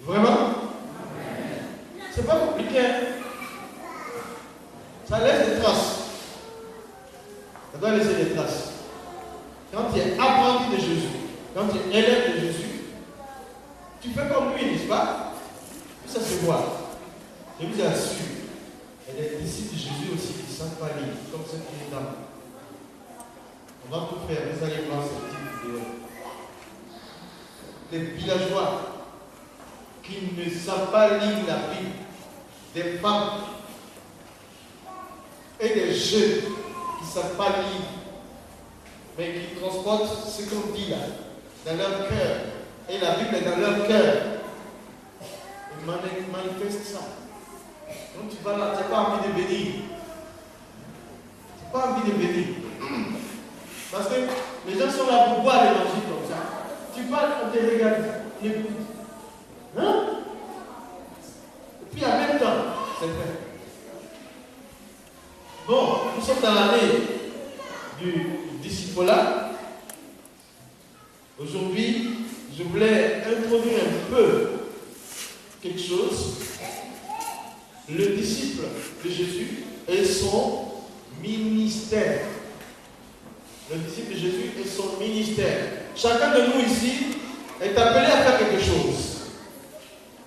Vraiment? C'est pas compliqué. Ça laisse des traces. Ça doit laisser des traces. Quand tu es apprenti de Jésus, quand tu es élève de Jésus, tu fais comme lui, n'est-ce pas? Ça se voit. Je vous assure, il y a des disciples de Jésus aussi qui ne savent pas lire, comme ceux qui est là. On va tout faire, vous allez voir cette petite vidéo. Des villageois qui ne savent pas lire la Bible, des femmes et des jeunes qui ne savent pas lire, mais qui transportent ce qu'on dit là, dans leur cœur. Et la Bible est dans leur cœur. Ils manifestent ça. Donc tu vas là, tu n'as pas envie de bénir. Tu n'as pas envie de bénir. Parce que les gens sont là pour boire l'évangile comme ça. Tu parles, on te regarde, on écoute. Hein? Et puis en même temps, c'est fait. Bon, nous sommes dans l'année du disciple-là. Aujourd'hui, je voulais introduire un peu quelque chose. Le disciple de Jésus et son ministère. Le disciple de Jésus et son ministère. Chacun de nous ici est appelé à faire quelque chose.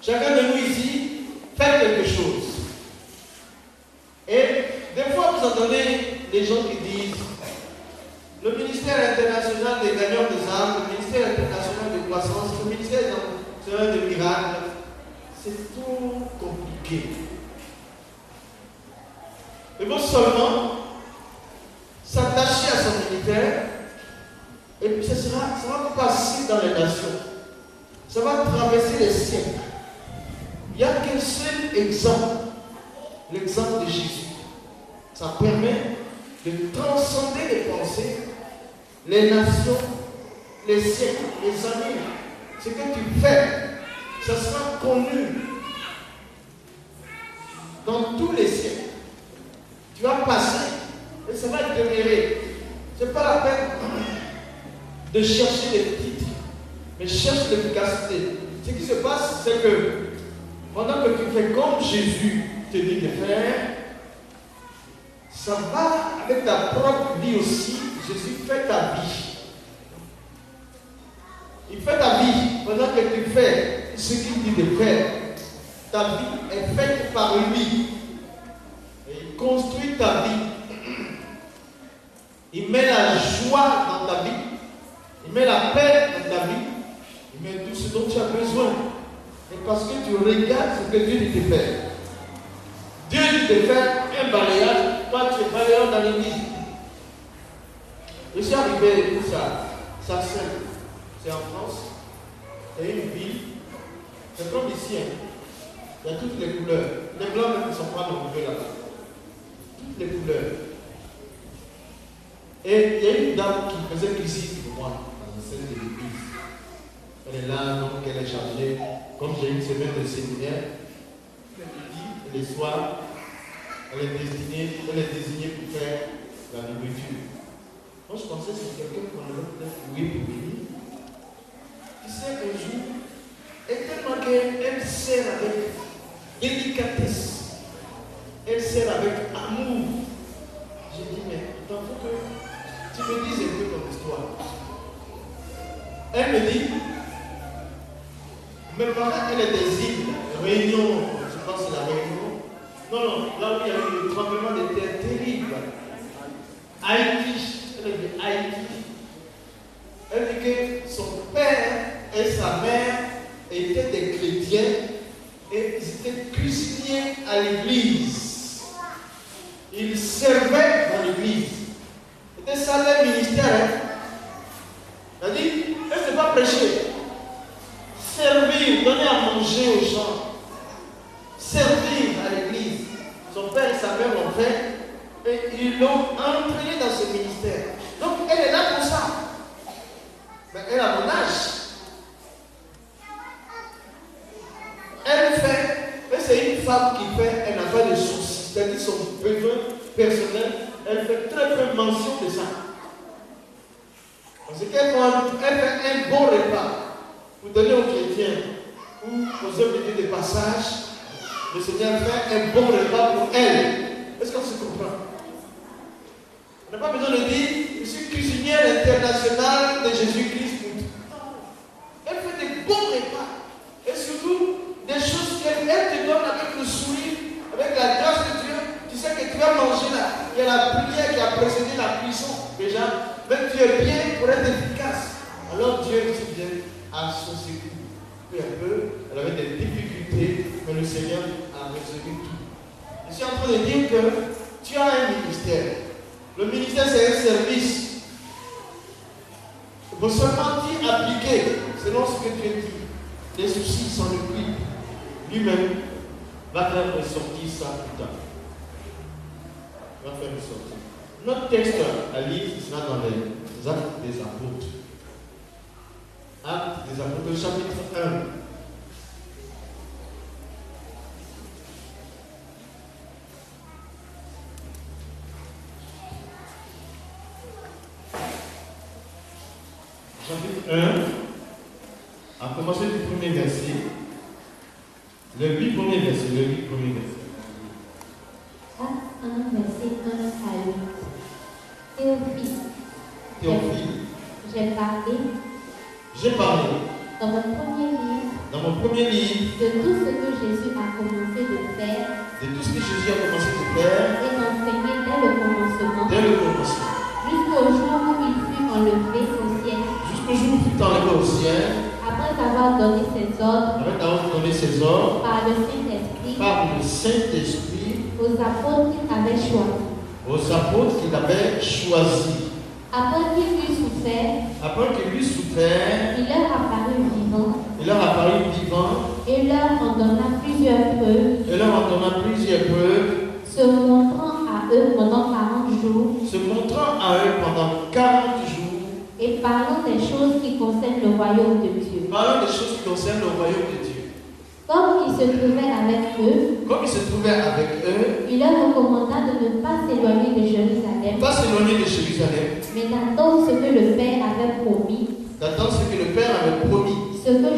Chacun de nous ici fait quelque chose. Et des fois, vous entendez des gens qui disent le ministère international des gagnants des âmes, le ministère international de croissance, le ministère de miracles, c'est tout compliqué. Il faut seulement s'attacher à son ministère et puis ça va passer dans les nations. Ça va traverser les siècles. Il n'y a qu'un seul exemple, l'exemple de Jésus. Ça permet de transcender les pensées, les nations, les siècles, les années. Ce que tu fais, ça sera connu dans tous les siècles. Tu vas passer et ça va demeurer. Ce n'est pas la peine de chercher les titres, mais cherche l'efficacité. Ce qui se passe, c'est que pendant que tu fais comme Jésus te dit de faire, ça va avec ta propre vie aussi. Jésus fait ta vie. Il fait ta vie pendant que tu fais ce qu'il dit de faire. Ta vie est faite par lui. Et il construit ta vie. Il met la joie dans ta vie. Il met la paix dans ta vie. Il met tout ce dont tu as besoin. Et parce que tu regardes ce que Dieu dit de faire. Dieu dit de faire un balayage. Toi, tu es balayeur dans l'église. Je suis arrivé où ça c'est en France. C'est une ville. C'est comme ici. Il y a toutes les couleurs. Les blancs ne sont pas nombreux là-bas. Toutes les couleurs. Et il y a une dame qui faisait visite pour moi dans la scène de l'église. Elle est là, donc elle est chargée. Comme j'ai une semaine de séminaire, le midi et les soirs, elle est désignée pour faire la nourriture. Moi je pensais que c'est quelqu'un qu'on allait peut-être louer pour venir. Tu sais, un jour, et tellement qu'elle sert avec délicatesse, elle sert avec amour. J'ai dit, mais il faut que tu me dises un peu ton histoire. Elle me dit, mes parents, elle est des îles, Réunion, je pense que c'est la Réunion. Non, là où il y a eu le tremblement de terre terrible. Haïti, elle est de Haïti. Elle dit que son père et sa mère étaient des chrétiens et ils étaient cuisiniers à l'église. Ils servaient dans l'église. C'était ça leur ministère. Elle dit, elle ne sait pas prêcher. Servir, donner à manger aux gens. Servir à l'église. Son père et sa mère l'ont fait et ils l'ont entraîné dans ce ministère. Donc elle est là pour ça. Mais elle a mon âge. Elle fait, mais c'est une femme qui fait un affaire de soucis, c'est-à-dire son besoin personnel, elle fait très peu mention de ça. Parce qu'elle fait un bon repas pour donner aux chrétiens. ou aux œuvres de Dieu des passages, le Seigneur fait un bon repas pour elle. Est-ce qu'on se comprend? On n'a pas besoin de dire, je suis cuisinière internationale de Jésus-Christ. Elle fait des bons repas. Et surtout, des choses qu'elle te donne avec le sourire, avec la grâce de Dieu. Tu sais que tu vas manger là. Il y a la prière qui a précédé la cuisson. Déjà, même tu es bien pour être efficace. Alors Dieu dit bien à son secours. Peu à peu, elle avait des difficultés, mais le Seigneur a résolu tout. Je suis en train de dire que tu as un ministère. Le ministère, c'est un service. Il faut seulement t'y appliquer selon ce que Dieu dit. Les soucis s'en occupent. Lui-même va faire ressortir ça plus tard. Va faire ressortir. Notre texte à lire, ce sera dans les Actes des Apôtres. Actes des Apôtres, chapitre 1. Chapitre 1, à commencer du premier verset, le 8 premiers versets, Acte 1, verset 1 à 8. Théophile, j'ai parlé dans mon premier livre de tout ce que Jésus a commencé de faire et d'enseigner dès le commencement, jusqu'au jour où il fut enlevé au ciel, après avoir donné ses ordres par le Saint-Esprit aux apôtres qu'il avait choisis. Après qu'il eut souffert, il leur apparut vivant et leur en donna plusieurs preuves, se montrant à eux pendant 40 jours, et parlant des choses qui concernent le royaume de Dieu. Comme il se trouvait avec eux, il leur recommanda de ne pas s'éloigner de Jérusalem, mais d'attendre ce que le Père avait promis, ce que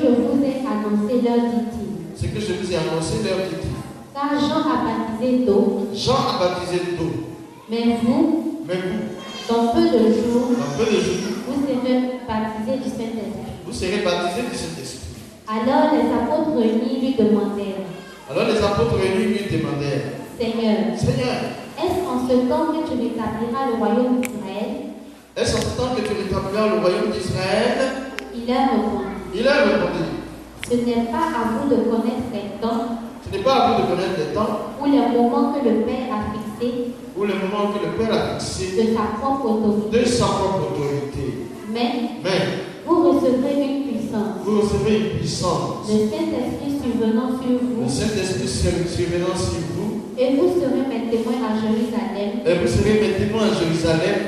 je vous ai annoncé, leur dit-il. Car Jean a baptisé d'eau, mais vous, dans peu de jours, vous serez baptisés du Saint-Esprit. Alors les apôtres réunis lui demandèrent, Seigneur, est-ce en ce temps que tu rétabliras le royaume d'Israël? Il leur répondit, ce n'est pas à vous de connaître les temps ou les moments que le Père a fixés de sa propre autorité. Mais vous recevrez une puissance. Le Saint-Esprit survenant sur vous. Et vous serez mes témoins à Jérusalem.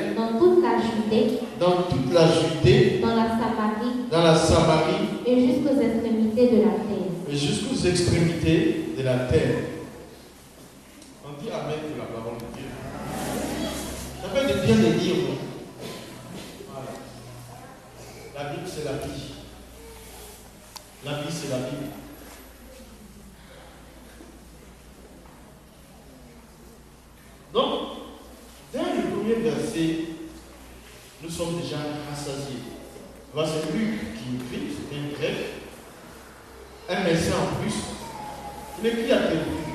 Dans toute la Judée. Dans la Samarie. Et jusqu'aux extrémités de la terre. On dit Amen pour la parole de Dieu. Ça fait de bien les dire. Voilà. La Bible, c'est la vie. La vie, c'est la Bible. Donc, dès le premier verset, nous sommes déjà rassasiés. Voilà, c'est Luc qui écrit, c'est un grec. Un verset en plus. Il écrit à Théophile.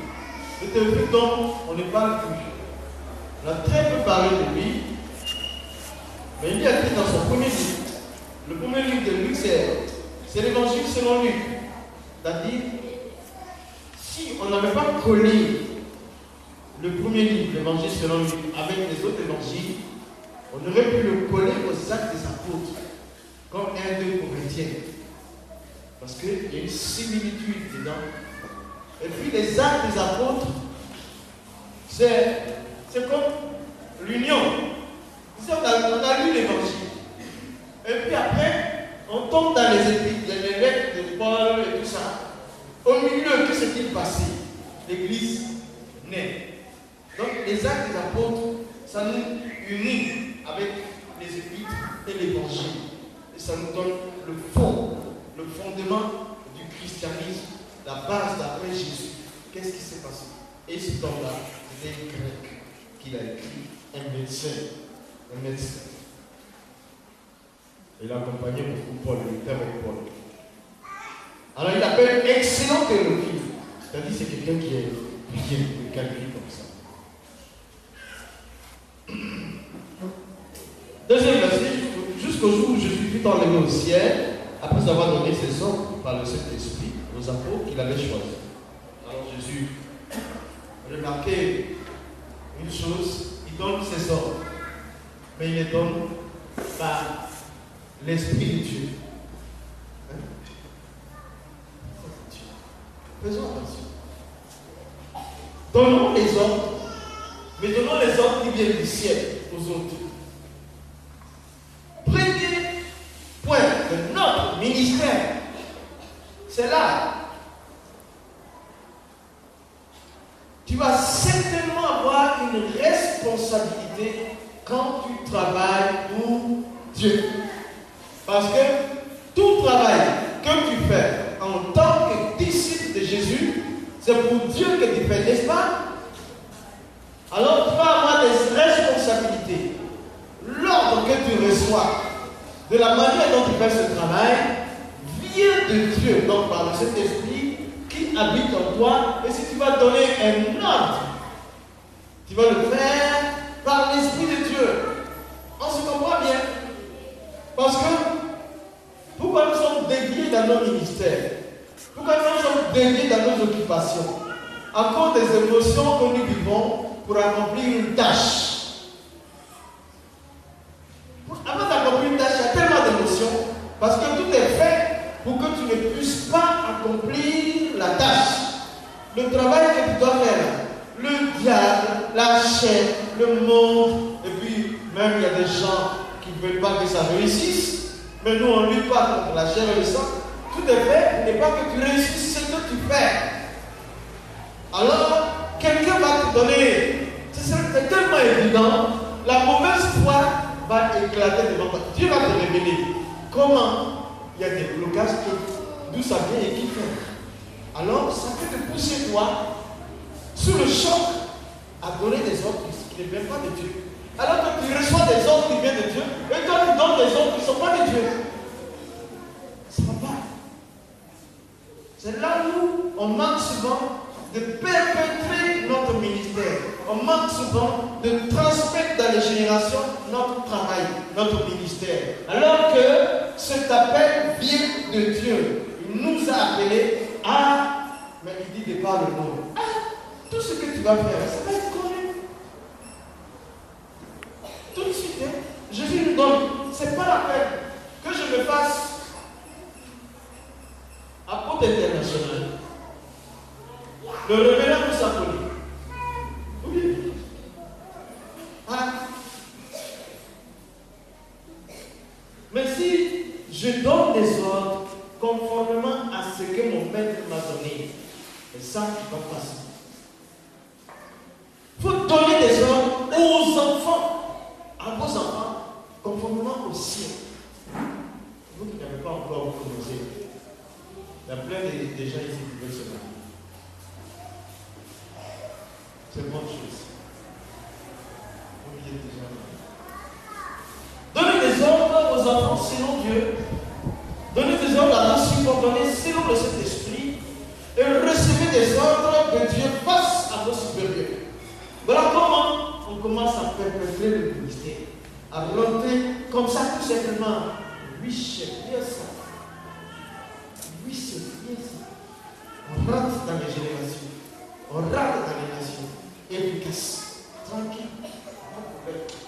Le Théophile dont on ne parle plus. On a très peu parlé de lui. Mais il a écrit dans son premier livre. Le premier livre de Luc, c'est l'évangile selon Luc. C'est-à-dire, si on n'avait pas collé le premier livre, l'évangile selon Luc, avec les autres évangiles, on aurait pu le coller aux actes des apôtres, comme 1-2 Corinthiens. Parce qu'il y a une similitude dedans. Et puis les actes des apôtres, c'est comme l'union. On a lu l'évangile. Et puis après, on tombe dans les épîtres, les lettres de Paul et tout ça. Au milieu, que s'est-il passé? L'église naît. Donc les actes des apôtres, ça nous unit avec les épîtres et l'évangile. Et ça nous donne le fond, le fondement du christianisme la base d'après Jésus. Qu'est-ce qui s'est passé? Et cet homme-là, c'était un grec qu'il a écrit, un médecin. Il a accompagné beaucoup Paul, il était avec Paul. Alors il appelle excellent théologie. C'est-à-dire c'est quelqu'un qui est bien calculé comme ça. Deuxième verset, jusqu'au jour où Jésus fut enlevé au ciel, après avoir donné ses ordres par le Saint-Esprit aux apôtres qu'il avait choisis. Alors Jésus remarquez une chose, il donne ses ordres, mais il les donne par l'Esprit de Dieu. Hein? Faisons attention. Donnons les ordres, mais donnons les ordres qui viennent du ciel aux autres. Premier point de notre ministère, c'est là. Tu vas certainement avoir une responsabilité quand tu travailles pour Dieu. Parce que tout travail que tu fais en tant que disciple de Jésus, c'est pour Dieu que tu fais, n'est-ce pas? Alors tu vas avoir des responsabilités. L'ordre que tu reçois, de la manière dont tu fais ce travail, vient de Dieu, donc par le Saint-Esprit qui habite en toi. Et si tu vas donner un ordre, tu vas le faire par l'Esprit de Dieu. On se comprend bien. Parce que, pourquoi nous sommes dédiés dans nos ministères? Pourquoi nous sommes dédiés dans nos occupations? À cause des émotions que nous vivons pour accomplir une tâche. Avant d'accomplir une tâche, il y a tellement d'émotions, parce que tout est fait pour que tu ne puisses pas accomplir la tâche. Le travail que tu dois faire, le diable, la chair, le monde, et puis même il y a des gens qui ne veulent pas que ça réussisse, mais nous on ne lutte pas contre la chair et le sang. Tout est fait pour ne pas que tu réussisses ce que tu fais. Alors, quelqu'un va te donner, c'est tellement évident, la mauvaise foi va éclater devant toi. Dieu va te révéler comment il y a des blocages, d'où ça vient et qui fait. Alors, ça peut te pousser toi, sous le choc, à donner des ordres qui ne viennent pas de Dieu. Alors que tu reçois des ordres qui viennent de Dieu, et toi tu donnes des ordres qui ne sont pas de Dieu. Ça ne va pas. C'est là où on manque souvent de perpétrer notre ministère. On manque souvent de transmettre dans les générations notre travail, notre ministère. Alors que cet appel vient de Dieu. Il nous a appelés à, mais il dit de par le nom. Ah, tout ce que tu vas faire, ça va être connu. Tout de suite, hein? Jésus nous donne, c'est pas la peine que je me fasse apôtre international. Le révérend nous s'appelle. Oui. Ah. Mais si je donne des ordres conformément à ce que mon maître m'a donné, c'est ça qui va passer. Il faut donner des ordres aux enfants, à vos enfants, conformément au ciel. Vous qui n'avez pas encore vous connaissez, il y a plein de gens ici qui veulent se marier. C'est une bonne chose. Donnez des ordres aux enfants selon Dieu. Donnez des ordres à vos subordonnés selon le Saint-Esprit. Et recevez des ordres de Dieu face à vos supérieurs. Voilà comment on commence à perpétrer le ministère. À rentrer comme ça tout simplement. Oui, chef, bien ça. Oui, c'est bien ça. On rentre dans les générations. On rentre dans les nations. Efficace. Tranquille.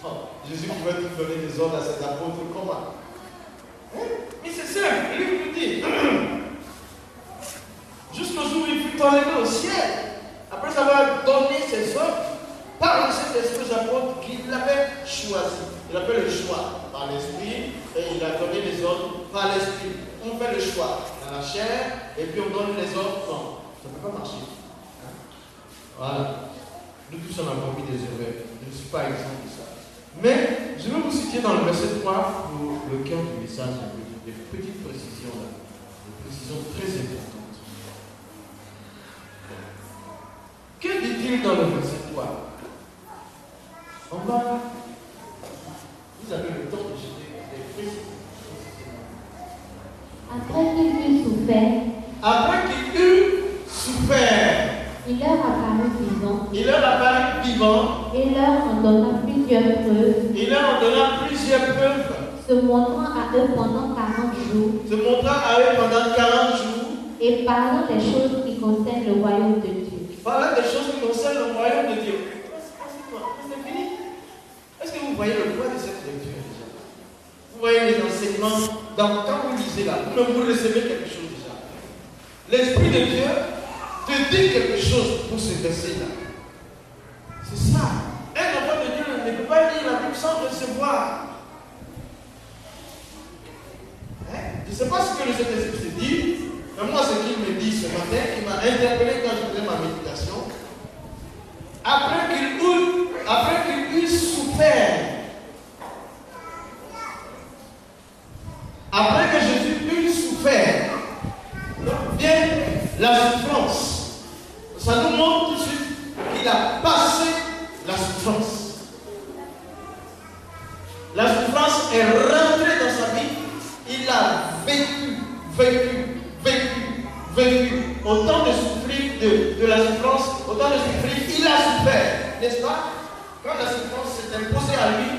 Oh, Jésus pouvait nous donner des ordres à ses apôtres. Comment? Hein? Mais c'est simple. Il nous dit. Jusqu'au jour où il fut enlevé au ciel. Après avoir donné ses ordres par le Saint-Esprit aux apôtres qu'il avait choisi. Il a fait le choix par l'Esprit et il a donné les ordres par l'Esprit. On fait le choix dans la chair et puis on donne les ordres. Non, ça ne peut pas marcher. Hein? Voilà. Nous tous on a commis des erreurs. Je ne suis pas exempt de ça. Mais je vais vous citer dans le verset 3 pour le cœur du message des petites précisions là. Des précisions très importantes. après qu'il eut souffert, il leur apparut vivant. Il leur apparut vivant. Et leur en donna plusieurs preuves. Il leur en donna plusieurs preuves. Se montrant à eux pendant 40 jours. Se montrant à eux pendant 40 jours. Et parlant des choses qui concernent le royaume de Dieu. Parlant des choses qui concernent le royaume de Dieu. C'est fini. Est-ce que vous voyez le poids de cette lecture déjà? Vous voyez les enseignements. Quand vous lisez là, vous recevez quelque chose déjà. L'Esprit de Dieu te dit quelque chose pour ce verset-là. C'est ça. Un enfant de Dieu ne peut pas lire la Bible sans recevoir. Je ne sais pas ce que le Saint-Esprit se dit, mais moi, ce qu'il me dit ce matin, qui m'a interpellé quand je faisais ma méditation, après qu'il eut souffert, après que Jésus eut souffert, vient la souffrance. Ça nous montre tout de suite qu'il a passé la souffrance. La souffrance est rentrée dans sa vie. Il a vécu. Autant de souffrir de la souffrance, autant de souffrir, il a souffert. N'est-ce pas? Quand la souffrance s'est imposée à lui,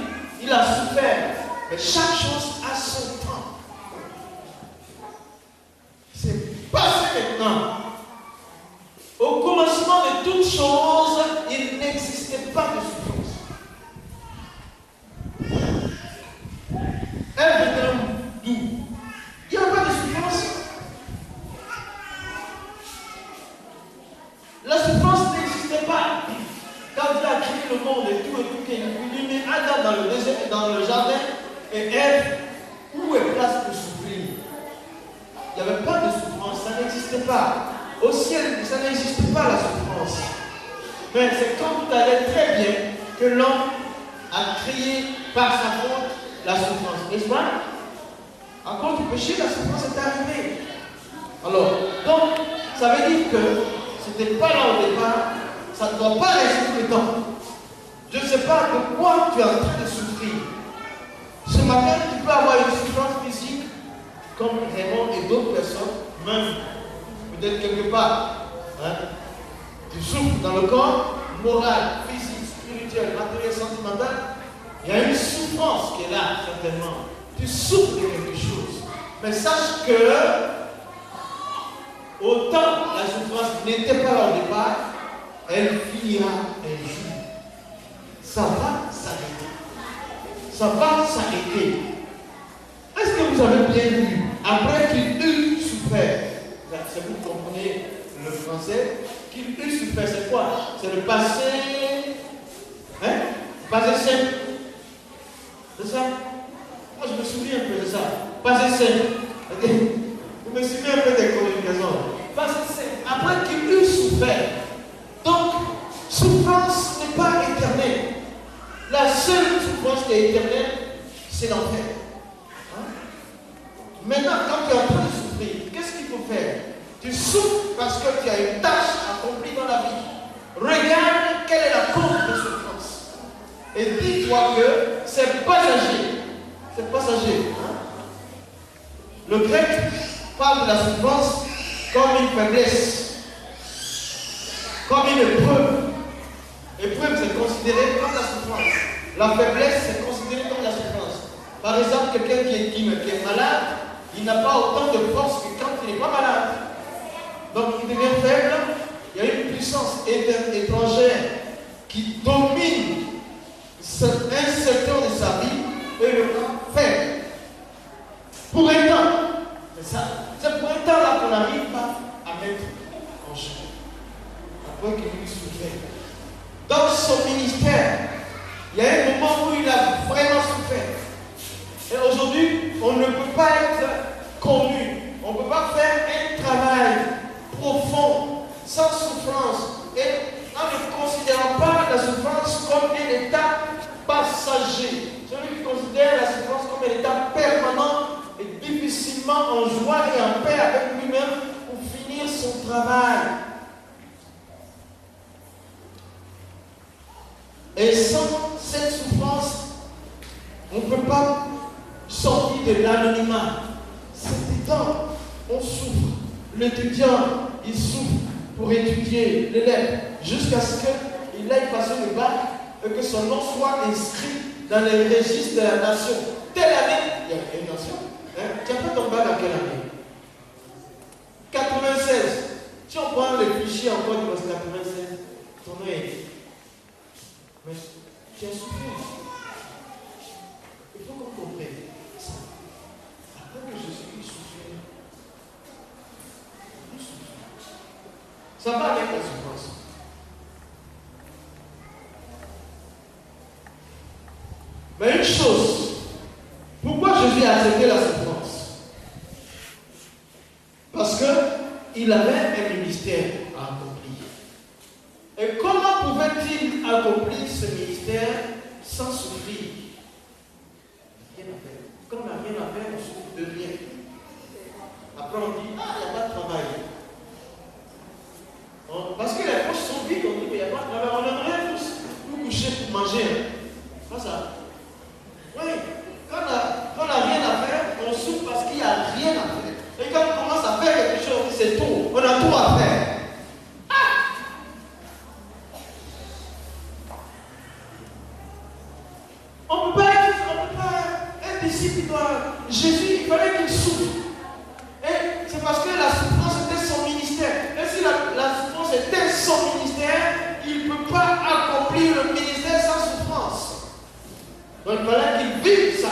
il a souffert. Mais chaque chose a son temps. C'est passé maintenant. Au commencement de toutes choses, il n'existait pas de souffrance. Elle venait d'où? Il n'y a pas de souffrance. La souffrance n'existait pas. Quand Dieu a créé le monde et tout, qu'il met Adam dans le désert, dans le jardin, et Ève, où est place pour souffrir? Il n'y avait pas de souffrance, ça n'existait pas. Au ciel, ça n'existe pas la souffrance. Mais c'est quand tout allait très bien que l'homme a créé par sa faute la souffrance. N'est-ce pas? À cause du péché, la souffrance est arrivée. Alors, donc, ça veut dire que ce n'était pas là au départ, ça ne doit pas rester tout le temps. Je ne sais pas de quoi tu es en train de souffrir. Ce matin, tu peux avoir une souffrance physique, comme Raymond et d'autres personnes, même peut-être quelque part. Hein? Tu souffres dans le corps, moral, physique, spirituel, matériel, sentimental. Il y a une souffrance qui est là, certainement. Tu souffres de quelque chose. Mais sache que, autant la souffrance n'était pas là au départ, elle finira un jour. Ça va s'arrêter. Ça va s'arrêter. Est-ce que vous avez bien vu? Après qu'il eut souffert, c'est vous comprenez le français, qu'il eut souffert, c'est quoi? C'est le passé, hein? Passé simple. C'est ça? Moi je me souviens un peu de ça. Passé simple. Okay? Vous me suivez un peu des communications. Passé simple. Après qu'il eut souffert. Donc, souffrance n'est pas éternelle. La seule souffrance qui est éternelle, c'est l'enfer. Hein? Maintenant, quand tu es en train de souffrir, qu'est-ce qu'il faut faire? Tu souffres parce que tu as une tâche accomplie dans la vie. Regarde quelle est la cause de souffrance. Et dis-toi que c'est passager. C'est passager. Hein? Le grec parle de la souffrance comme une faiblesse, comme une épreuve. L'épreuve, c'est considéré comme la souffrance. La faiblesse, c'est considéré comme la souffrance. Par exemple, quelqu'un qui est malade, il n'a pas autant de force que quand il n'est pas malade. Donc, il devient faible. Il y a une puissance étrangère qui domine un secteur de sa vie et le rend faible. Pour un temps. C'est ça. C'est pour un temps là qu'on n'arrive pas à mettre en jeu. Après qu'il lui souffert. Dans son ministère, il y a un moment où il a vraiment souffert. Et aujourd'hui, on ne peut pas être connu. On ne peut pas faire un travail profond, sans souffrance, et en ne considérant pas la souffrance comme un état passager. Celui qui considère la souffrance comme un état permanent est difficilement en joie et en paix avec lui-même pour finir son travail. Et sans cette souffrance, on ne peut pas sortir de l'anonymat. C'est étant, on souffre. l'étudiant, il souffre pour étudier les lettres jusqu'à ce qu'il aille passer le bac et que son nom soit inscrit dans les registres de la nation. Telle année, il y a une nation. Hein? Tu as fait ton bac à quelle année? 96. Si on prend le fichier encore de 96, ton nom est. Mais tu as souffert. Il faut qu'on comprenne ça. Après que Jésus souffrait, ça va avec la souffrance. Mais une chose, pourquoi Jésus a accepté la souffrance? Parce qu'il avait un ministère à accomplir. Et comment pouvait-il accomplir ce ministère sans souffrir? Rien à faire. Comme on n'a rien à faire, on souffre de rien. Après on dit, il n'y a pas de travail. Parce que les poches sont vides, on dit, il n'y a pas de travail. On aimerait tous nous coucher pour manger. Pas ça. Oui, quand on n'a rien à faire, on souffre parce qu'il n'y a rien à faire. Et quand on commence à faire quelque chose, c'est tout. On a tout à faire. On ne peut pas être disciple. Jésus, il fallait qu'il souffre. Et c'est parce que la souffrance était son ministère. Et si la souffrance était son ministère, il ne peut pas accomplir le ministère sans souffrance. Donc il fallait qu'il vive ça.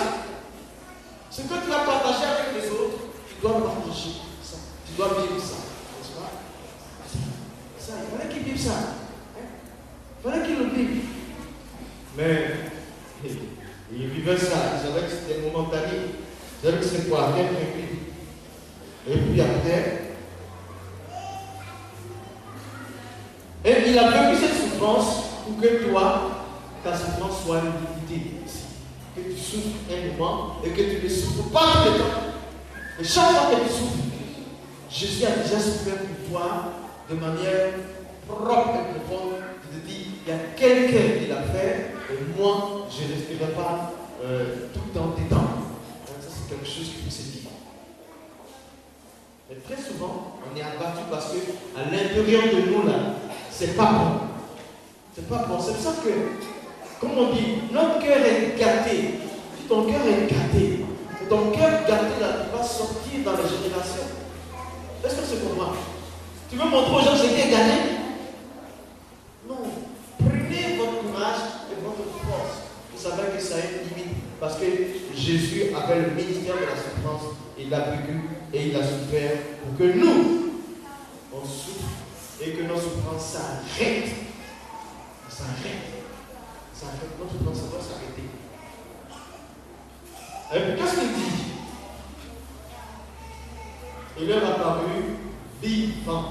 Ce que tu vas partager avec les autres, tu dois partager ça. Tu dois vivre ça. N'est-ce pas? Ça, il fallait qu'il vive ça. Il fallait qu'il le vive. Mais il vivait ça. Il savait que c'était momentané. Il savait que c'était pour quelqu'un vivre. Et puis après, et il a vécu cette souffrance pour que toi, ta souffrance soit limitée. Que tu souffres un moment et que tu ne souffres pas tout le temps. Et chaque fois que tu souffres, Jésus a déjà souffert pour toi de manière propre et profonde. Tu te dis, il y a quelqu'un qui l'a fait et moi, je ne respirerai pas tout le temps des temps. Ça, c'est quelque chose qui peut se dire. Mais très souvent, on est abattu parce qu'à l'intérieur de nous, là, c'est pas bon. C'est pas bon. C'est pour ça que, comme on dit, notre cœur est gâté. Si ton cœur est gâté, ton cœur gâté, là, tu vas sortir dans les générations. Est-ce que c'est pour moi? Tu veux montrer aux gens ce qui est gâté? Non. Prenez votre courage et votre force. Vous savez que ça a une limite. Parce que Jésus avait le ministère de la souffrance. Il l'a vécu et il a souffert pour que nous, on souffre et que nos souffrances s'arrêtent. S'arrêtent. Notre souffrance doit s'arrêter. Et puis qu'est-ce qu'il dit? Il leur a apparu vivant.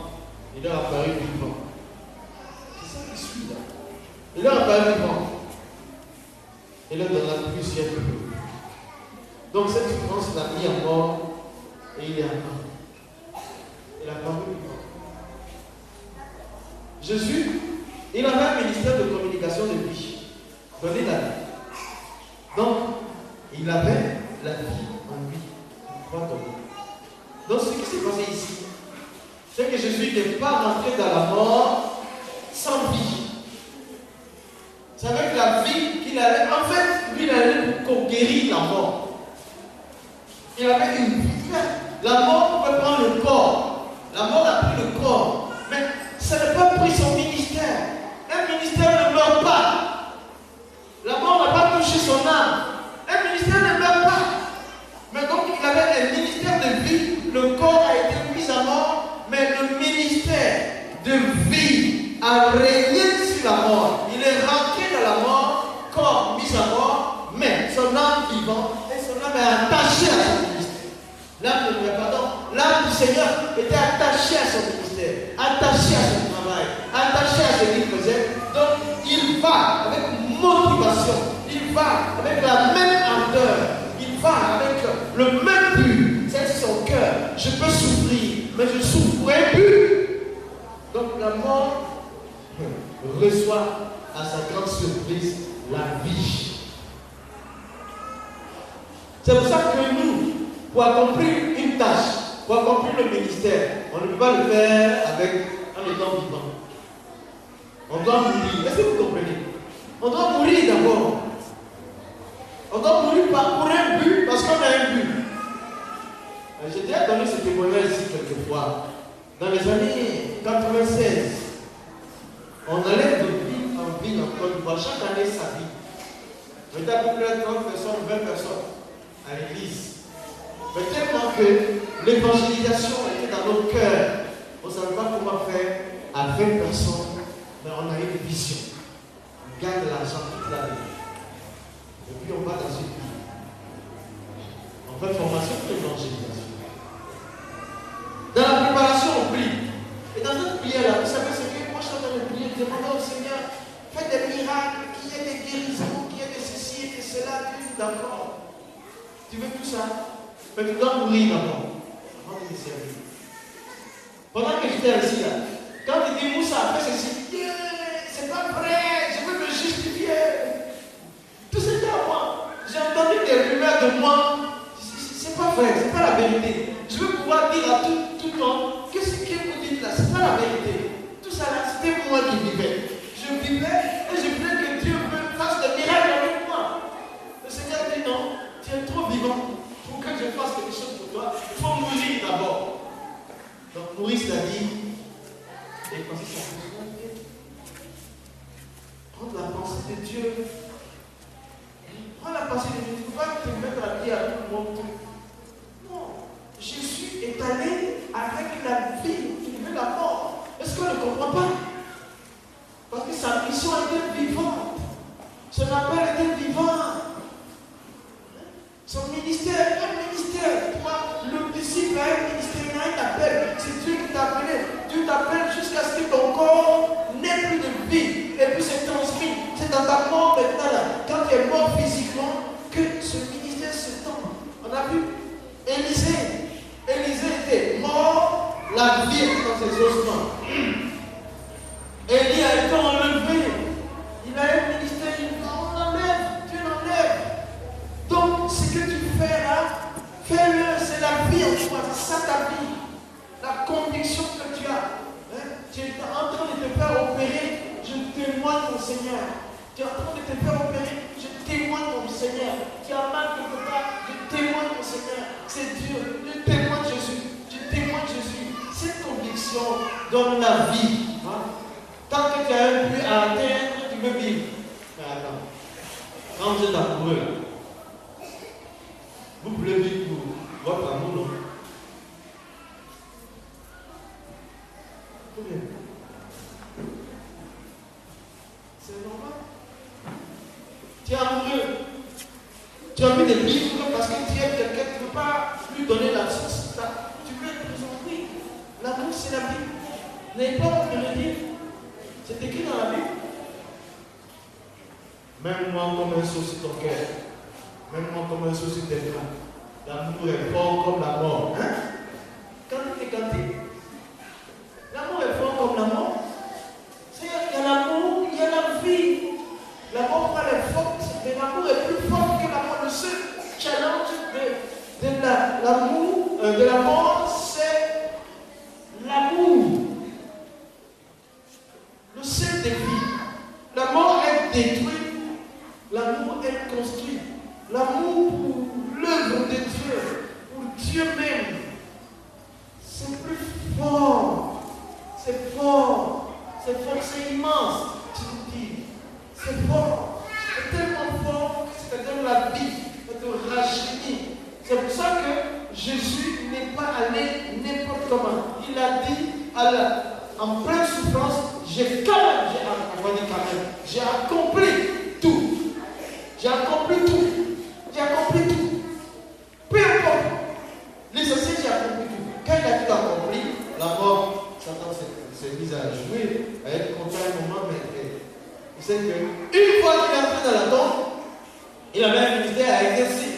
Il leur a apparu vivant. C'est ça qui suit là. Il leur a apparu vivant. Il leur donnera plusieurs preuves. Donc cette souffrance l'a mis à mort et il est à mort. Il a apparu vivant. Jésus, il avait un ministère de communication de vie. Donner la vie. Donc, il avait la vie en lui. Donc, ce qui s'est passé ici, c'est que Jésus n'est pas rentré dans la mort sans vie. C'est avec la vie qu'il avait. En fait, lui, il allait conquérir la mort. Il avait une vie. La mort pouvait prendre le corps. La mort a pris le corps. Mais ça n'a pas pris son ministère. Un ministère ne meurt pas. La mort n'a pas touché son âme. Un ministère ne meurt pas. Mais donc il avait un ministère de vie. Le corps a été mis à mort. Mais le ministère de vie a régné sur la mort. Il est rentré dans la mort, corps mis à mort, mais son âme vivant et son âme est attachée à son ministère. L'âme du Seigneur était attachée à son ministère, attachée à son travail, attachée à ce qu'il faisait. Donc il va avec motivation, il va avec la même ardeur, il va avec le même but. C'est son cœur. Je peux souffrir, mais je souffre pour un but. Donc la mort reçoit à sa grande surprise la vie. C'est pour ça que nous, pour accomplir une tâche, Pour accomplir le ministère, on ne peut pas le faire en étant vivant. On doit mourir. Est-ce que vous comprenez? On doit mourir d'abord. On doit mourir pour un but, parce qu'on a un but. J'ai déjà donné ce témoignage ici quelquefois. Dans les années 96, on allait de ville en ville en Côte d'Ivoire, chaque année sa vie. On était à peu près 30 personnes, 20 personnes à l'église. Mais tellement que l'évangélisation était dans nos cœurs, on ne savait pas comment faire à 20 personnes, mais on a eu une vision. On gagne de l'argent toute l'année. Et puis on va dans une ville. On fait formation pour l'évangélisation. Dans la préparation, on prie. Et dans notre prière, vous savez ce que moi je suis en train de prier, demandant au Seigneur, faites des miracles, qu'il y ait des guérisons, qu'il y ait de ceci et de cela, d'accord. Tu veux tout ça? Mais tu dois mourir d'abord, avant de me servir. Pendant que j'étais assis là, quand il dit Moussa, après ceci, c'est pas vrai, je veux me justifier. Tout c'était à moi. J'ai entendu des rumeurs de moi. C'est pas vrai, c'est pas la vérité. Je veux pouvoir dire à tout le monde que ce que vous dites là, c'est pas la vérité. Tout ça là, c'était moi qui vivais. Je vivais et je voulais que Dieu me fasse des miracles avec moi. Le Seigneur dit non, tu es trop vivant pour que je fasse quelque chose pour toi. Il faut mourir d'abord. Donc mourir, c'est-à-dire dépenser sa personnalité. Prendre la pensée de Dieu. Prends la pensée de Dieu. Tu ne peux pas te mettre à pied à tout le monde. Non. Jésus est allé avec la vie, il veut la mort. Est-ce qu'on ne comprend pas? Parce que sa mission était vivante. Son appel était vivant. Son ministère est un ministère. Toi, le disciple a un ministère, il a un appel. C'est Dieu qui t'a appelé. Dieu t'appelle jusqu'à ce que ton corps n'ait plus de vie. Et puis c'est transmis. C'est dans ta mort maintenant là. Quand tu es mort physiquement, que ce ministère se tombe. On a vu Élisée. Élisée était mort, la vie était dans ses ossements. Élie a été enlevé. Il a un ministère, on l'enlève, Dieu l'enlève. Donc, ce que tu fais là, fais-le, c'est la vie en toi, c'est ça ta vie. La conviction que tu as. Tu es en train de te faire opérer, je témoigne mon Seigneur. Tu es en train de te faire opérer, je témoigne mon Seigneur. Tu as mal quelque part, je témoigne mon Seigneur. C'est Dieu, je témoigne Jésus. Je témoigne Jésus. Cette conviction donne la vie. Tant que tu as un but à atteindre, tu veux vivre. Mais attends, quand vous êtes amoureux, vous voulez vivre pour votre amour, non? C'est normal. Tu es amoureux. Tu as envie de vivre parce que tu aimes quelqu'un, tu ne peux pas lui donner la source. Tu veux être présenté. L'amour, c'est la vie. N'ayez pas honte de le dire. C'est écrit dans la Bible. Même moi comme un saut sur ton cœur. Même moi comme un saut sur tes bras. L'amour est fort comme la mort. Hein? Quand tu es canté. L'amour est fort comme la mort. C'est-à-dire qu'il y a l'amour, il y a la vie. L'amour est forte, mais l'amour est plus fort que la mort. Le seul challenge de la mort, c'est l'amour. Le seul défi. La mort est détruite. L'amour est construit. L'amour pour l'œuvre de Dieu, pour Dieu même, c'est plus fort. C'est fort. C'est fort, c'est immense. Tu me dis. C'est fort. C'est tellement fort que ça te donne la vie. Ça te rajeunit. C'est pour ça que Jésus n'est pas allé n'importe comment. Il a dit en pleine souffrance, j'ai accompli tout. J'ai accompli tout. J'ai accompli tout. Peu importe. L'essentiel, j'ai accompli tout. Quand il a tout accompli, la mort, Satan s'est mis à jouer, à être content un moment, mais il sait qu'une fois qu'il est entré dans la tombe, il avait un ministère à exercer.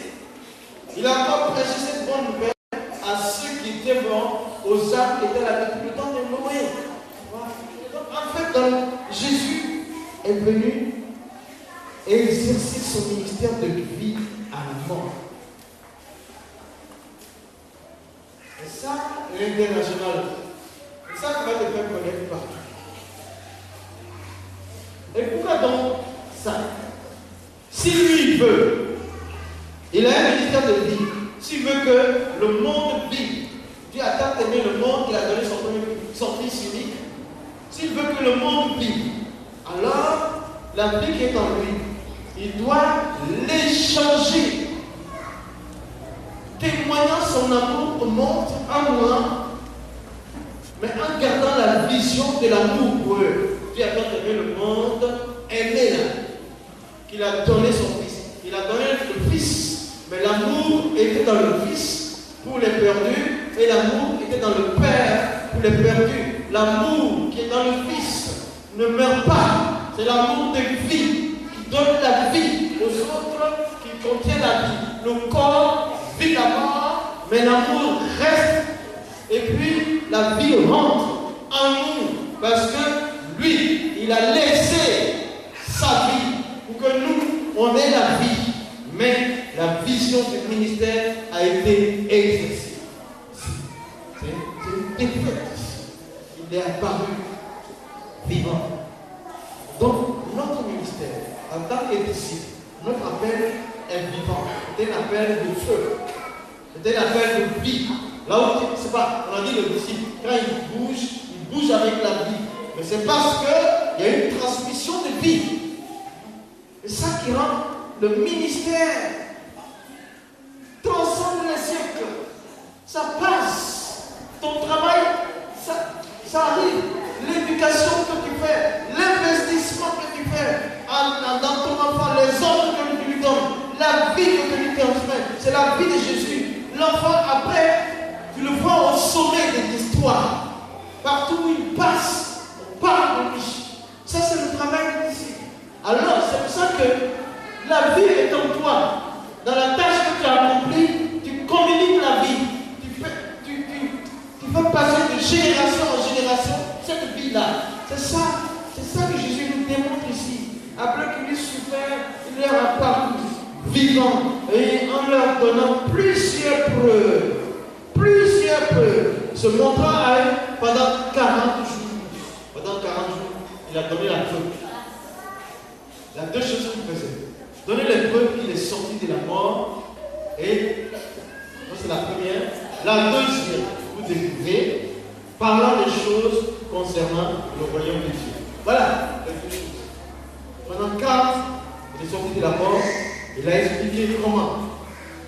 Il a encore prêché cette bonne nouvelle à ceux qui étaient morts, aux âmes qui étaient là depuis le temps de Noé. En fait, Jésus est venu exercer son ministère de vie à la mort. Et ça, Regarde donc ça. Si lui veut, il a un ministère de vie. S'il veut que le monde vive, Dieu a tant aimé le monde qu'il a donné son Fils unique. S'il veut que le monde vive, alors la vie qui est en lui, il doit l'échanger, témoignant son amour au monde en moi, mais en gardant la vision de l'amour pour eux. Dieu a tant aimé le monde, aimé là, qu'il a donné son Fils. Il a donné le Fils, mais l'amour était dans le Fils pour les perdus, et l'amour était dans le Père pour les perdus. L'amour qui est dans le Fils ne meurt pas. C'est l'amour de vie qui donne la vie aux autres, qui contient la vie. Le corps vit la mort, mais l'amour reste. Et puis la vie rentre en nous parce que lui, il a laissé sa vie pour que nous, on ait la vie. Mais la vision du ministère a été exercée. C'est une défaite. Il est apparu vivant. Donc, notre ministère, en tant que disciple, notre appel est vivant. C'est un appel de feu. C'est un appel de vie. Là où, c'est pas, on a dit le disciple, quand il bouge avec la vie. Mais c'est parce qu'il y a une transmission de vie. C'est ça qui rend le ministère transcende les siècles. Ça passe. Ton travail, ça arrive. L'éducation que tu fais, l'investissement que tu fais dans ton enfant, les ordres que tu lui donnes, la vie que tu lui transmets, c'est la vie de Jésus. L'enfant, après, tu le vois au sommet de l'histoire. Partout où il passe, on parle de lui. Ça, c'est le travail ici. Alors, c'est pour ça que la vie est en toi. Dans la tâche que tu as accomplie, tu communiques la vie. Tu fais passer de génération en génération cette vie-là. C'est ça que Jésus nous démontre ici. Après qu'il ait souffert, il leur a apparu vivant et en leur donnant plusieurs preuves, se montrant à eux pendant 40 jours. Pendant 40 jours, il a donné la preuve. Il y a deux choses qu'il faisait. Donner les preuves qu'il est sorti de la mort. Et ça c'est la première. La deuxième, vous découvrez, parlant des choses concernant le royaume de Dieu. Voilà les deux choses. Pendant 40, il est sorti de la mort. Il a expliqué comment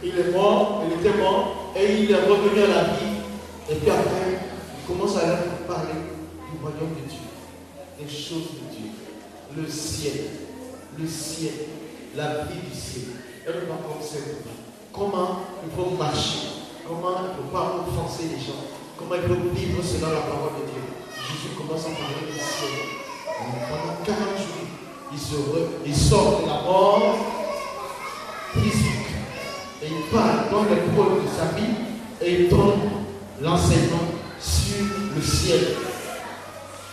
il est mort, il était mort, et il est revenu à la vie. Et puis après, il commence à leur parler du royaume de Dieu, des choses de Dieu, le ciel, la vie du ciel. Elle va observer comment il faut marcher, comment il ne faut pas offenser les gens, comment il faut vivre selon la parole de Dieu. Jésus commence à parler du ciel. Pendant 40 jours, il sort de la mort physique et il parle dans le preuves de sa vie et il donne l'enseignement sur le ciel.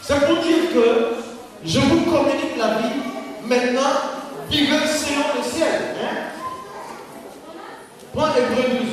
C'est pour dire que je vous communique la vie. Maintenant, vivez selon le ciel. Prends Hébreux 12.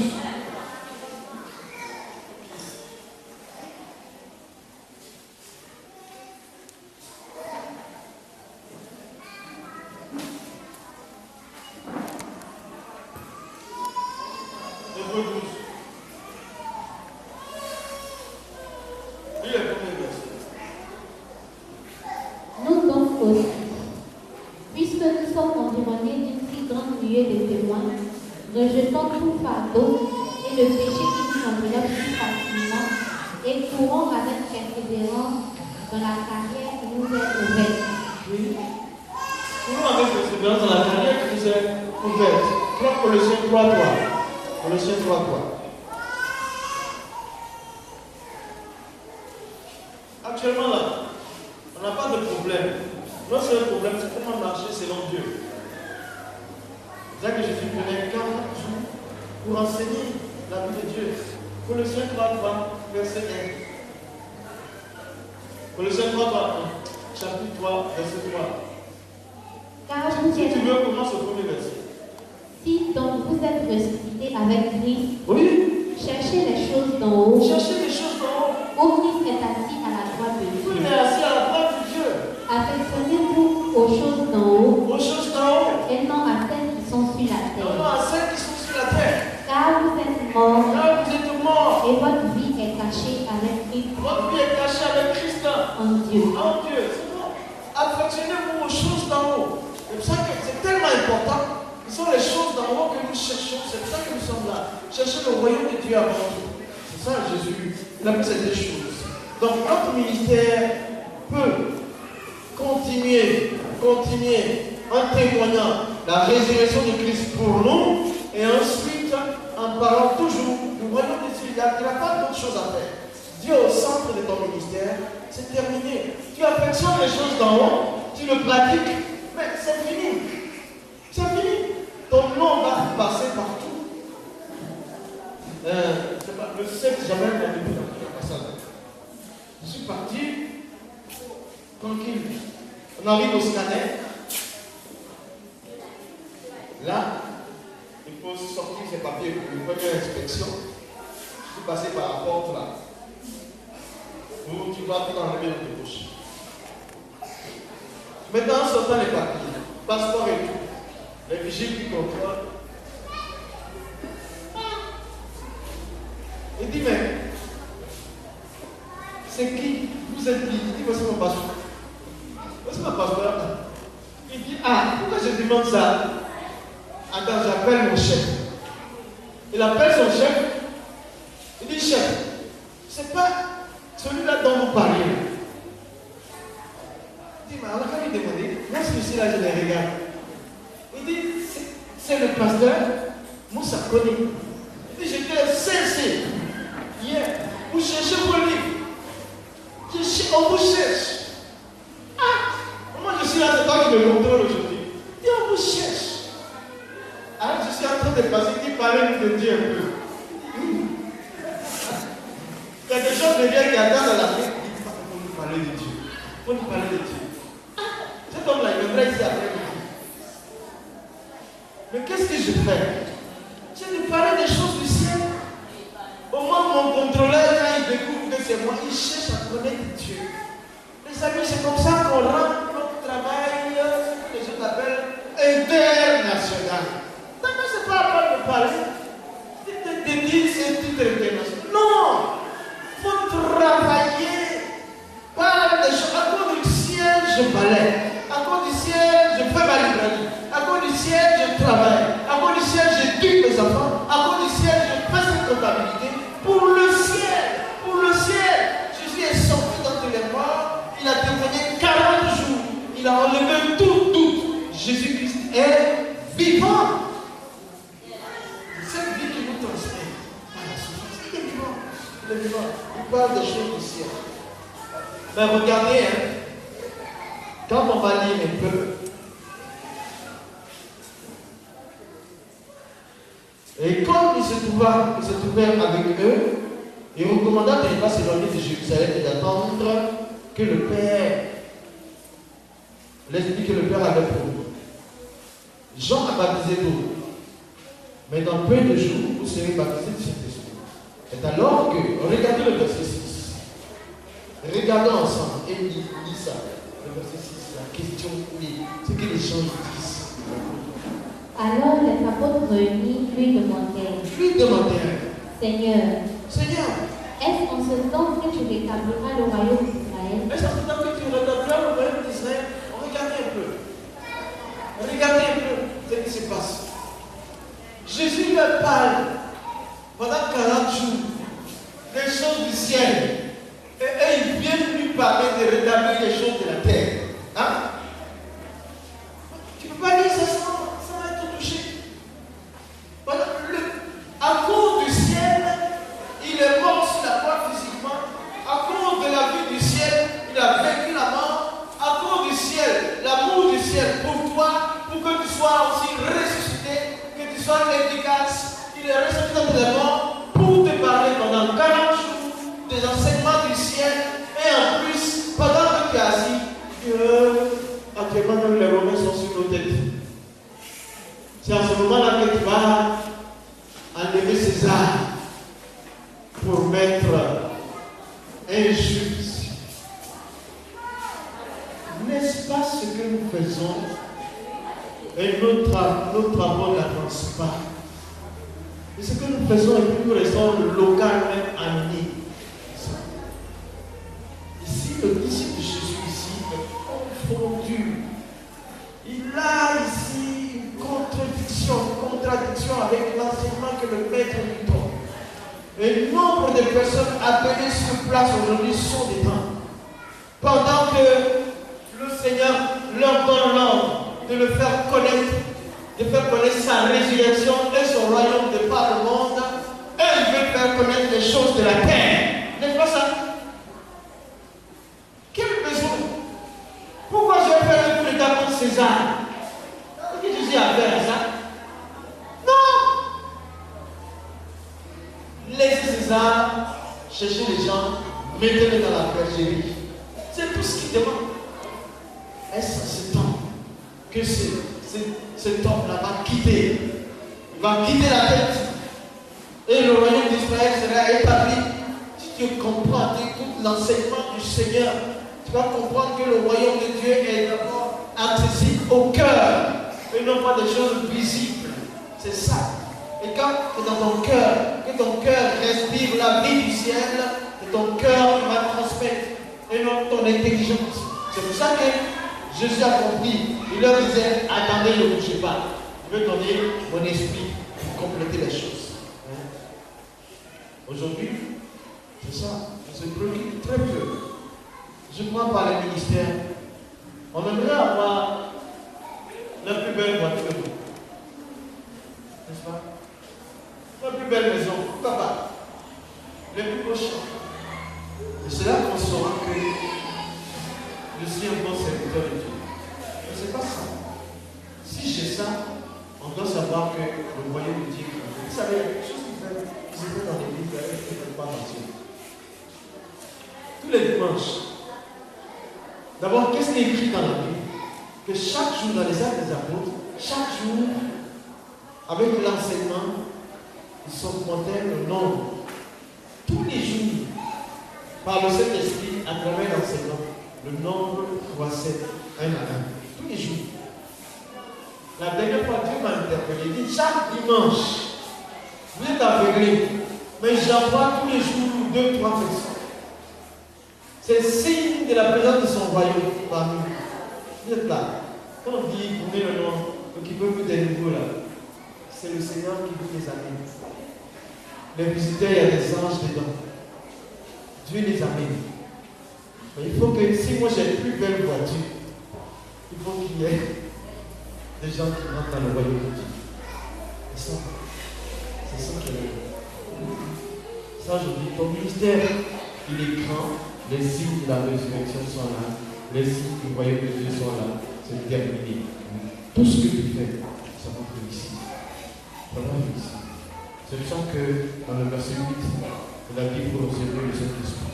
Nous donc aussi, puisque nous sommes environnés d'une si grande nuée de témoins, rejetons tout fardeau et le péché qui nous enveloppe si facilement et courons avec persévérance dans la carrière qui nous est ouverte. Oui. Courons avec persévérance dans la carrière qui nous est ouverte. 3 Colossiens 3:3. Colossiens 3:3. Actuellement là, on n'a pas de problème. Notre seul problème, c'est comment marcher selon Dieu. C'est ça que Jésus prenait 40 jours pour enseigner la vie de Dieu. Colossiens 3:3, verset 1. Colossiens 3:3, chapitre 3, verset 3. Si tu veux, commence au premier verset. Si donc vous êtes ressuscités avec Christ, oui, cherchez les choses d'en haut. Cherchez les choses d'en haut. Où Christ est assis à la droite de Dieu. Il est assis à la droite de Dieu. Affectionnez-vous aux aux choses d'en haut. Aux choses d'en haut. Et non à celles qui sont sur la terre. Non à celles qui sont sur la terre. Car vous êtes morts. Car vous êtes morts. Et votre vie est cachée avec Christ. Votre vie est cachée avec Christ. En Dieu. En Dieu. C'est bon. Affectionnez-vous aux choses d'en haut. C'est pour ça que c'est tellement important. Ce sont les choses d'en haut que nous cherchons. C'est pour ça que nous sommes là. Chercher le royaume de Dieu avant tout. C'est ça Jésus. Il a mis ces deux choses. Donc notre ministère peut continuer en témoignant la résurrection de Christ pour nous et ensuite en parlant toujours du royaume de Dieu. Il n'y a pas d'autre chose à faire. Dieu au centre de ton ministère, c'est terminé. Tu affectionnes les choses d'en haut, tu le pratiques, mais c'est fini. C'est fini. Ton nom va passer partout. Le 7 jamais m'a dit ça. Je suis parti tranquille. On arrive au scanner. Là, il faut sortir ses papiers pour une première inspection. Je suis passé par la porte là. Où tu vas tout enlever dans tes poches. Maintenant, en sortant les papiers, passeport et tout, les vigiles qui contrôlent. Il dit, mais c'est qui? Vous êtes qui? Il dit, voici mon passeport. Voici mon passeport. Il dit, ah, pourquoi je demande ça? Attends, j'appelle mon chef. Il appelle son chef. Il dit, chef, c'est pas celui-là dont vous parlez. Il dit, mais alors quand il demandait, moi celui-ci là, je les regarde. Il dit, c'est le pasteur Moussa Koni. Il dit, j'étais cessé hier. Vous cherchez vos livres. On vous cherche. Ah, moi je suis là, c'est toi qui me contrôle aujourd'hui. Il dit, on vous cherche. Alors je suis en train de passer, il dit, parlez de Dieu un peu. Il y a des gens de bien qui attendent à la fin. Il dit, faut nous parler de Dieu. Faut nous parler de Dieu. Cet homme-là, il viendrait ici après midi. Mais qu'est-ce que je fais? J'ai de parler des choses du ciel. Au moins, mon contrôleur, quand il découvre que c'est moi, il cherche à connaître Dieu. Les amis, c'est comme ça qu'on rend notre travail, ce que les gens appellent international. D'accord, c'est pas à peine de parler. De dire c'est titre international. Non! Il faut travailler par des choses. À cause du ciel, je balaie. À cause du ciel, je fais ma librairie. À cause du ciel, je travaille. À cause du ciel, j'éduque mes enfants. À cause du ciel, je fais cette comptabilité. Pour le ciel. Pour le ciel. Jésus est sorti d'entre les morts. Il a témoigné 40 jours. Il a enlevé tout doute. Jésus-Christ est vivant. Cette vie qui nous transmet par la souffrance, il est vivant. Il est vivant. Il parle des choses du ciel. Mais regardez, quand on va lire un peu, et comme il se trouvait avec eux, il recommanda de ne pas s'éloigner de Jérusalem et d'attendre que le Père, l'Esprit que le Père avait pour eux. Jean a baptisé d'eau, mais dans peu de jours, vous serez baptisés du Saint-Esprit. Et alors que, regardez le verset 6. Regardons ensemble et lis ça. Le verset 6, la question, ce que les gens disent. Alors les apôtres réunis lui demandèrent, Seigneur, est-ce en ce temps que tu rétabliras le royaume d'Israël? Est-ce en ce temps que tu rétabliras le royaume d'Israël? Regardez un peu. Regardez un peu ce qui se passe. Jésus leur parle pendant 40 jours des choses du ciel. Et ils viennent lui parler de rétablir les choses de la terre. Hein? Tu ne peux pas dire ça sans être touché. À cause du ciel, il est mort sur la croix physiquement. À cause de la vie du ciel, il a vécu la mort. À cause du ciel, l'amour du ciel pour toi, pour que tu sois aussi ressuscité, que tu sois efficace. Il est ressuscité de la mort pour te parler pendant 40 jours des enseignements du ciel. Et en plus, pendant que tu es assis, actuellement même les Romains sont sur nos têtes. C'est à ce moment-là que tu vas enlever César pour mettre un juge. N'est-ce pas ce que nous faisons et nos travaux n'avancent pas. Et ce que nous faisons et puis nous restons local même amené. Ici, le disciple de Jésus ici est confondu. Il a ici une contradiction avec l'enseignement que le maître lui donne. Et nombre de personnes appelées sur place aujourd'hui sont des temps. Pendant que le Seigneur leur donne l'ordre de le faire connaître sa résurrection et son royaume de par le monde, eux ils veulent faire connaître les choses de la terre. N'est-ce pas ça? Quel besoin? Pourquoi je vais faire un coup d'état contre César? Qu'est-ce que Jésus a fait à ça? Non! Laissez César chercher les gens, mettez-les dans la bergerie. C'est tout ce qu'il demande. Est-ce en ce temps que cet homme-là va quitter? Il va quitter la tête. Et le royaume d'Israël sera établi. Si tu comprends tout l'enseignement du Seigneur, tu vas comprendre que le royaume de Dieu est d'abord accessible au cœur et non pas des choses visibles. C'est ça. Et quand tu es dans ton cœur, que ton cœur respire la vie du ciel, que ton cœur va transmettre et non ton intelligence. C'est pour ça que Jésus a compris. Il leur disait, attendez, ne bougez pas. Je veux donner mon esprit pour compléter les choses. Aujourd'hui, c'est ça. On se préoccupe très peu. Je prends par les ministères. On aimerait avoir la plus belle voiture. N'est-ce pas? La plus belle maison. Pourquoi pas? Les plus beaux champs. Et c'est là qu'on saura que je suis un bon serviteur de Dieu. Mais ce n'est pas ça. Si j'ai ça, on doit savoir que le royaume de Dieu, vous savez, il y a quelque chose qui se fait dans l'église, qui ne fait pas mentir. Tous les dimanches, d'abord, qu'est-ce qui est écrit dans la Bible? Que chaque jour, dans les actes des apôtres, chaque jour, avec l'enseignement, ils s'augmentaient le nombre. Tous les jours, par le Saint-Esprit, à travers l'enseignement, le nombre croissait un à un. Tous les jours. La dernière fois, Dieu m'a interpellé. Il dit, chaque dimanche, vous êtes aveuglés, mais j'envoie tous les jours 2-3 personnes. C'est signe de la présence de son royaume parmi nous. Vous êtes là. Quand on dit, vous mettez le nom, qui veut vous des nouveaux là, c'est le Seigneur qui vous les amène. Les visiteurs, il y a des anges dedans. Dieu les amène. Mais il faut que, si moi j'ai une plus belle voiture, il faut qu'il y ait des gens qui rentrent dans le royaume de Dieu. C'est ça qui est. Ça, je dis, ton ministère, il est grand, les signes de la résurrection sont là, les signes du royaume de Dieu sont là, c'est terminé. Tout ce que tu fais, ça va réussir. Ça va réussir. C'est le sens que dans le verset 8, de la Bible pour observer le Saint-Esprit.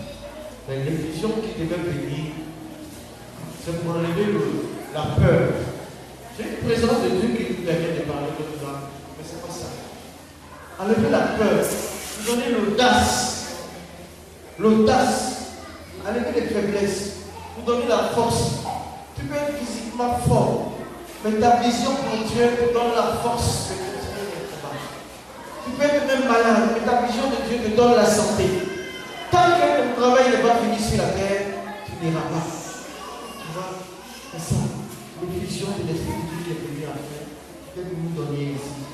Les visions qui devaient venir, c'est pour enlever la peur. J'ai une présence de Dieu qui nous permet de parler de toi, mais ce n'est pas ça. Enlever la peur, nous donner l'audace. L'audace, enlever les faiblesses, nous donner la force. Tu peux être physiquement fort, mais ta vision pour Dieu te donne la force de continuer le combat. Tu peux être même malade, mais ta vision de Dieu te donne la santé. Tant que ton travail n'est pas fini sur la terre, tu n'iras pas. Tu vois, c'est ça. Les visions de l'Esprit de Dieu qui est venu à faire, que nous donner ici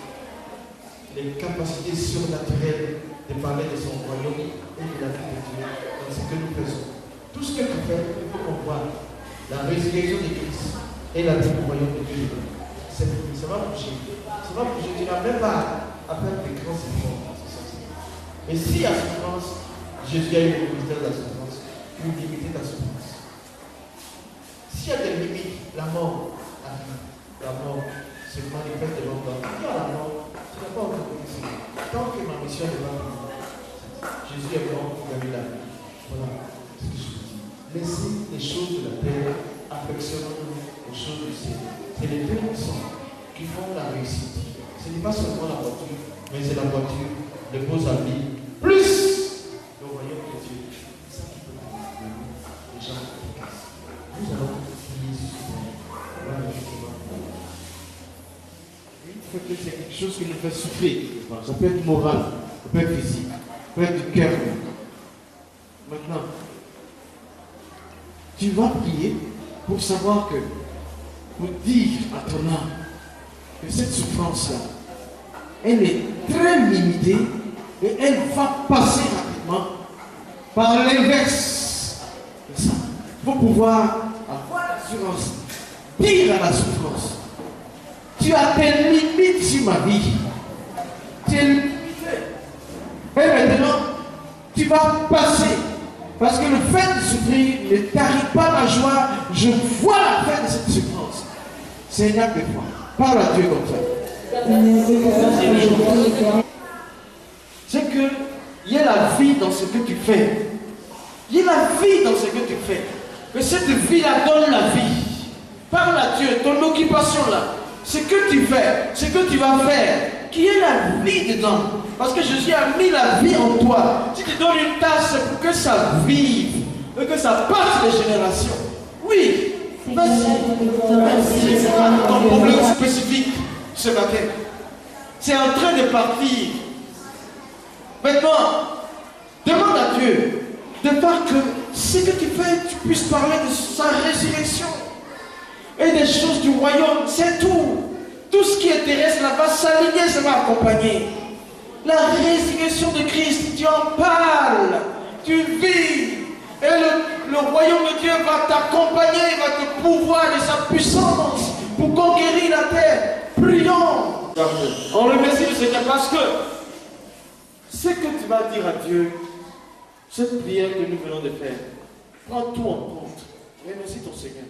les capacités surnaturelles de parler de son royaume et de la vie de Dieu dans ce que nous faisons. Tout ce que tu fais, il faut qu'on voit la résurrection de Christ et la vie du royaume de Dieu. Ça va bouger. Ça va bouger. Tu n'as même pas à faire de grands efforts. Et si à souffrance, Jésus a eu le ministère de la souffrance, il limitait ta souffrance. S'il y a des limites, la mort arrive. La mort se manifeste devant toi. Il y a la mort, tu n'as pas autorisé. Tant que ma mission n'est pas finie, Jésus est mort, il a eu la vie. Voilà ce que je vous dis. Laissez les choses de la terre, affectionnons-nous aux choses du ciel. C'est les deux ensemble qui font la réussite. Ce n'est pas seulement la voiture, mais c'est la voiture, les beaux habits, plus le royaume de Dieu. C'est ça qui peut nous les gens efficaces. Nous allons prier ce soir. fait que c'est quelque chose qui nous fait souffrir. Ça peut être moral, ça peut être physique, ça peut être du cœur. Maintenant, tu vas prier pour savoir que, pour dire à ton âme que cette souffrance-là, elle est très limitée et elle va passer rapidement par l'inverse. C'est ça. Il faut pouvoir avoir l'assurance, dire à la souffrance, tu as tes limites sur ma vie. Tu es limité. Et maintenant, tu vas passer. Parce que le fait de souffrir ne t'arrive pas la joie. Je vois la fin de cette souffrance. Seigneur, des fois, parle à Dieu comme ça. C'est qu'il y a la vie dans ce que tu fais. Il y a la vie dans ce que tu fais. Que cette vie-là donne la vie. Parle à Dieu, ton occupation là. Ce que tu fais, ce que tu vas faire, qui est la vie dedans. Parce que Jésus a mis la vie en toi. Si tu donnes une tâche, c'est pour que ça vive, et que ça passe les générations. Oui, vas-y. C'est pas ton problème spécifique ce matin. C'est en train de partir. Maintenant, demande à Dieu de faire que ce que tu fais, tu puisses parler de sa résurrection et des choses du royaume. C'est tout. Tout ce qui est terrestre là va s'aligner, ça va accompagner. La résurrection de Christ, tu en parles, tu vis, et le royaume de Dieu va t'accompagner, va te pourvoir de sa puissance pour conquérir la terre. Prions. On remercie le Seigneur parce que ce que tu vas dire à Dieu, cette prière que nous venons de faire, prends tout en compte. Remercie ton Seigneur.